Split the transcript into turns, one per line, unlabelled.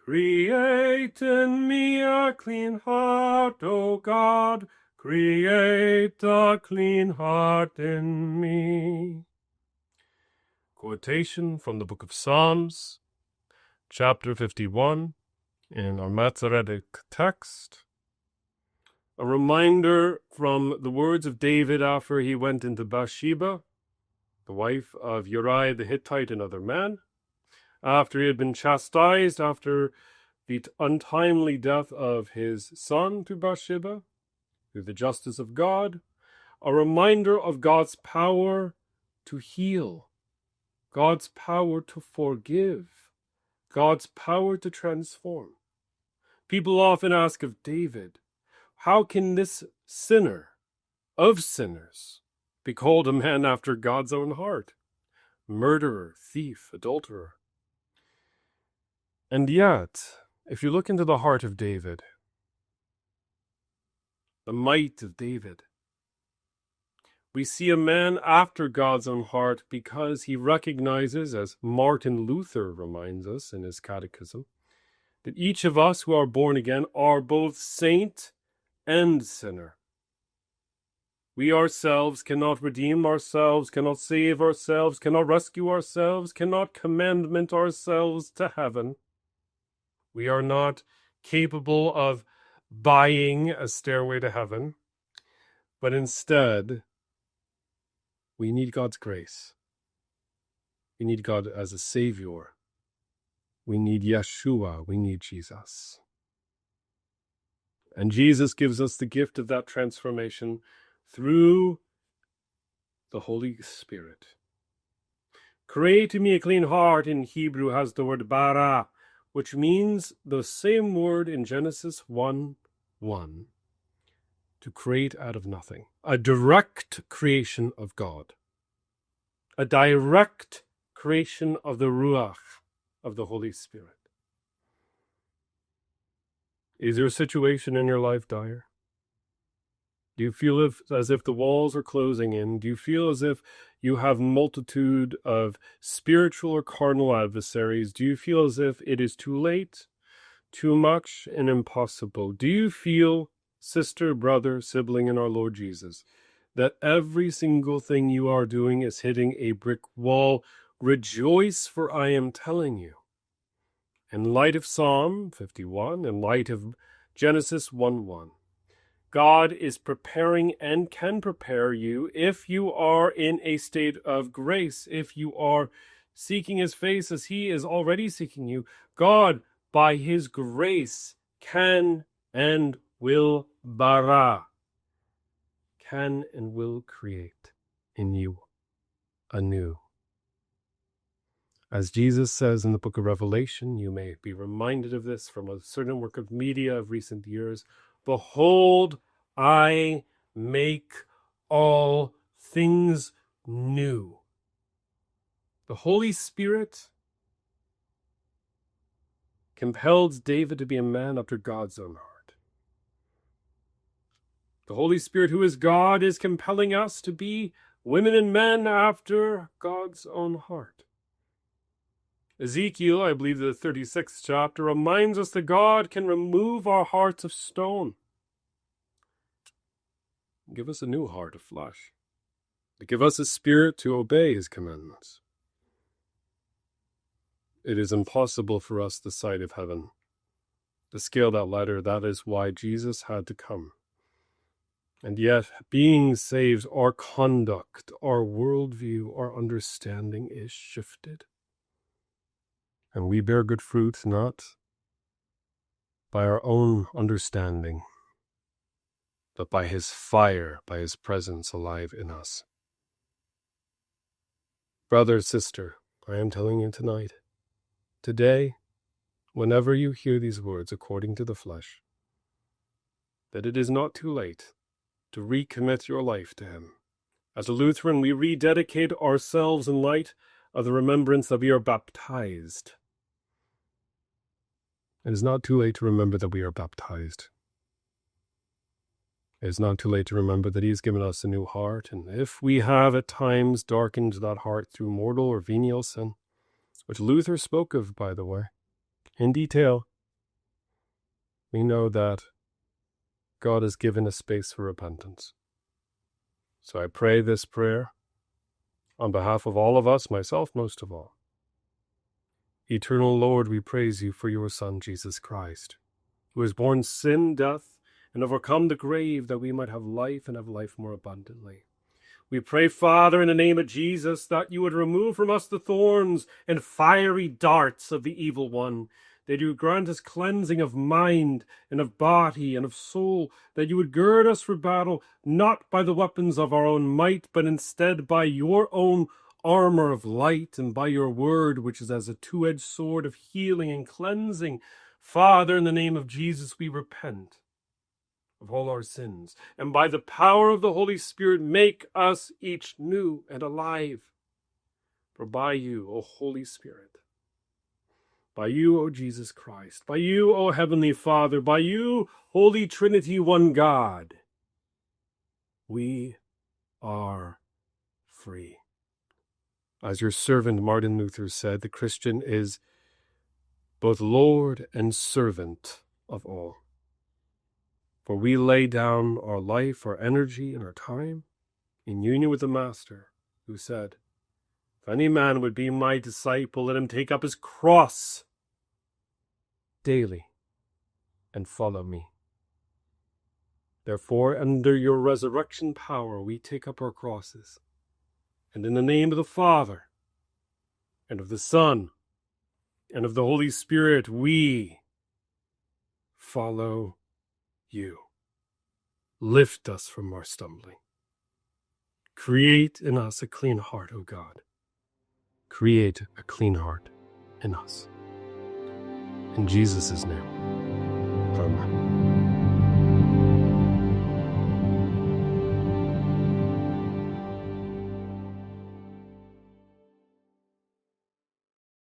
Create in me a clean heart, O God. Create a clean heart in me. Quotation from the book of Psalms, chapter 51, in our Masoretic text. A reminder from the words of David after he went into Bathsheba, the wife of Uriah the Hittite, another man, after he had been chastised after the untimely death of his son to Bathsheba, through the justice of God, a reminder of God's power to heal, God's power to forgive, God's power to transform. People often ask of David, how can this sinner of sinners be called a man after God's own heart? Murderer, thief, adulterer. And yet, if you look into the heart of David, the might of David, we see a man after God's own heart because he recognizes, as Martin Luther reminds us in his catechism, that each of us who are born again are both saint and sinner. We ourselves cannot redeem ourselves, cannot save ourselves, cannot rescue ourselves, cannot commandment ourselves to heaven. We are not capable of buying a stairway to heaven, but instead, we need God's grace. We need God as a Savior. We need Yeshua. We need Jesus. And Jesus gives us the gift of that transformation through the Holy Spirit. Create in me a clean heart in Hebrew has the word bara, which means the same word in Genesis 1:1, to create out of nothing. A direct creation of God. A direct creation of the Ruach, of the Holy Spirit. Is your situation in your life dire? Do you feel as if the walls are closing in? Do you feel as if you have multitude of spiritual or carnal adversaries? Do you feel as if it is too late, too much, and impossible? Do you feel, sister, brother, sibling in our Lord Jesus, that every single thing you are doing is hitting a brick wall? Rejoice, for I am telling you, in light of Psalm 51, in light of Genesis 1:1, God is preparing and can prepare you if you are in a state of grace, if you are seeking his face as he is already seeking you. God, by his grace, can and will bara, can and will create in you anew. As Jesus says in the book of Revelation, you may be reminded of this from a certain work of media of recent years, behold, I make all things new. The Holy Spirit compelled David to be a man after God's own heart. The Holy Spirit, who is God, is compelling us to be women and men after God's own heart. Ezekiel, I believe the 36th chapter, reminds us that God can remove our hearts of stone. Give us a new heart of flesh. Give us a spirit to obey his commandments. It is impossible for us this side of heaven to scale that ladder. That is why Jesus had to come. And yet, being saved, our conduct, our worldview, our understanding is shifted. And we bear good fruit not by our own understanding, but by his fire, by his presence alive in us. Brother, sister, I am telling you tonight, today, whenever you hear these words according to the flesh, that it is not too late to recommit your life to him. As a Lutheran, we rededicate ourselves in light of the remembrance that we are baptized. It is not too late to remember that we are baptized. It is not too late to remember that he has given us a new heart, and if we have at times darkened that heart through mortal or venial sin, which Luther spoke of, by the way, in detail we know that God has given a space for repentance. So I pray this prayer on behalf of all of us, myself most of all. Eternal Lord, we praise you for your Son, Jesus Christ, who has borne sin, death, and overcome the grave, that we might have life and have life more abundantly. We pray, Father, in the name of Jesus, that you would remove from us the thorns and fiery darts of the evil one, that you would grant us cleansing of mind and of body and of soul, that you would gird us for battle, not by the weapons of our own might, but instead by your own armor of light and by your word, which is as a two-edged sword of healing and cleansing. Father, in the name of Jesus, we repent of all our sins, and by the power of the Holy Spirit, make us each new and alive. For by you, O Holy Spirit, by you, O Jesus Christ, by you, O Heavenly Father, by you, Holy Trinity, one God, we are free. As your servant Martin Luther said, the Christian is both Lord and servant of all. For we lay down our life, our energy, and our time in union with the Master, who said, if any man would be my disciple, let him take up his cross daily and follow me. Therefore, under your resurrection power, we take up our crosses. And in the name of the Father, and of the Son, and of the Holy Spirit, we follow you. Lift us from our stumbling. Create in us a clean heart, O God. Create a clean heart in us. In Jesus' name, amen.